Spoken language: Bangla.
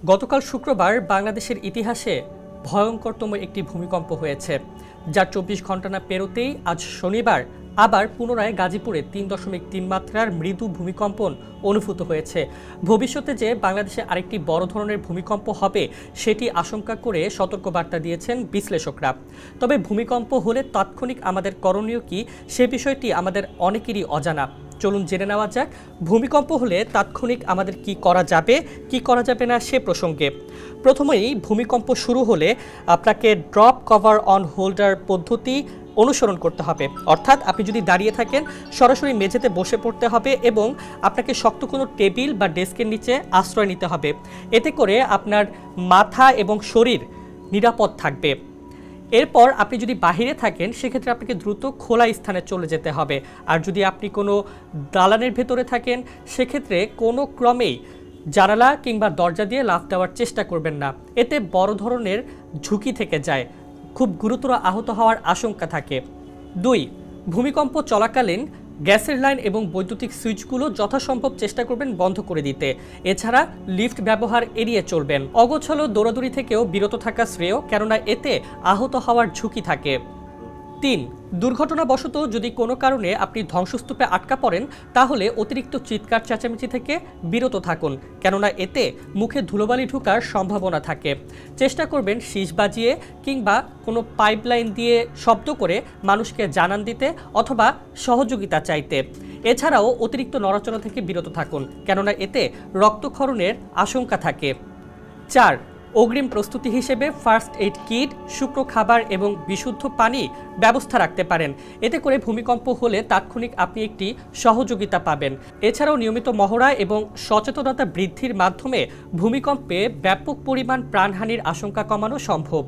গতকাল শুক্রবার বাংলাদেশের ইতিহাসে ভয়ঙ্করতম একটি ভূমিকম্প হয়েছে, যার ২৪ ঘন্টা না পেরোতেই আজ শনিবার আবার পুনরায় গাজীপুরে ৩.৩ মাত্রার মৃদু ভূমিকম্পন অনুভূত হয়েছে। ভবিষ্যতে যে বাংলাদেশে আরেকটি বড় ধরনের ভূমিকম্প হবে সেটি আশঙ্কা করে সতর্কবার্তা দিয়েছেন বিশ্লেষকরা। তবে ভূমিকম্প হলে তাৎক্ষণিক আমাদের করণীয় কি, সে বিষয়টি আমাদের অনেকেরই অজানা। চলুন জেনে নেওয়া যাক ভূমিকম্প হলে তাৎক্ষণিক আমাদের কি করা যাবে না সে প্রসঙ্গে। প্রথমেই ভূমিকম্প শুরু হলে আপনাকে ড্রপ কভার অন হোল্ডার পদ্ধতি অনুসরণ করতে হবে। অর্থাৎ আপনি যদি দাঁড়িয়ে থাকেন সরাসরি মেঝেতে বসে পড়তে হবে এবং আপনাকে শক্ত কোনো টেবিল বা ডেস্কের নিচে আশ্রয় নিতে হবে। এতে করে আপনার মাথা এবং শরীর নিরাপদ থাকবে। এরপর আপনি যদি বাহিরে থাকেন সেক্ষেত্রে আপনাকে দ্রুত খোলা স্থানে চলে যেতে হবে। আর যদি আপনি কোনো দালানের ভেতরে থাকেন সেক্ষেত্রে কোনো ক্রমেই জানালা কিংবা দরজা দিয়ে লাফ দেওয়ার চেষ্টা করবেন না। এতে বড় ধরনের ঝুঁকি থেকে যায়, খুব গুরুতর আহত হওয়ার আশঙ্কা থাকে। ২. ভূমিকম্প চলাকালীন গ্যাসের লাইন এবং বৈদ্যুতিক সুইচগুলো যথাসম্ভব চেষ্টা করবেন বন্ধ করে দিতে। এছাড়া লিফট ব্যবহার এড়িয়ে চলবেন। অগোছালো দৌড়াদৌড়ি থেকেও বিরত থাকা শ্রেয়, কেননা এতে আহত হওয়ার ঝুঁকি থাকে। ৩. দুর্ঘটনাবশত যদি কোনো কারণে আপনি ধ্বংসস্তূপে আটকা পড়েন তাহলে অতিরিক্ত চিৎকার চেঁচামেচি থেকে বিরত থাকুন, কেননা এতে মুখে ধুলোবালি ঢোকার সম্ভাবনা থাকে। চেষ্টা করবেন শীষ বাজিয়ে কিংবা কোনো পাইপলাইন দিয়ে শব্দ করে মানুষকে জানান দিতে অথবা সহযোগিতা চাইতে। এছাড়াও অতিরিক্ত নড়াচড়া থেকে বিরত থাকুন, কেননা এতে রক্তক্ষরণের আশঙ্কা থাকে। ৪. অগ্রিম প্রস্তুতি হিসেবে ফার্স্ট এইড কিট, শুকনো খাবার এবং বিশুদ্ধ পানি ব্যবস্থা রাখতে পারেন। এতে করে ভূমিকম্প হলে তাৎক্ষণিক আপনি একটি সহযোগিতা পাবেন। এছাড়াও নিয়মিত মহড়া এবং সচেতনতা বৃদ্ধির মাধ্যমে ভূমিকম্পে ব্যাপক পরিমাণ প্রাণহানির আশঙ্কা কমানো সম্ভব।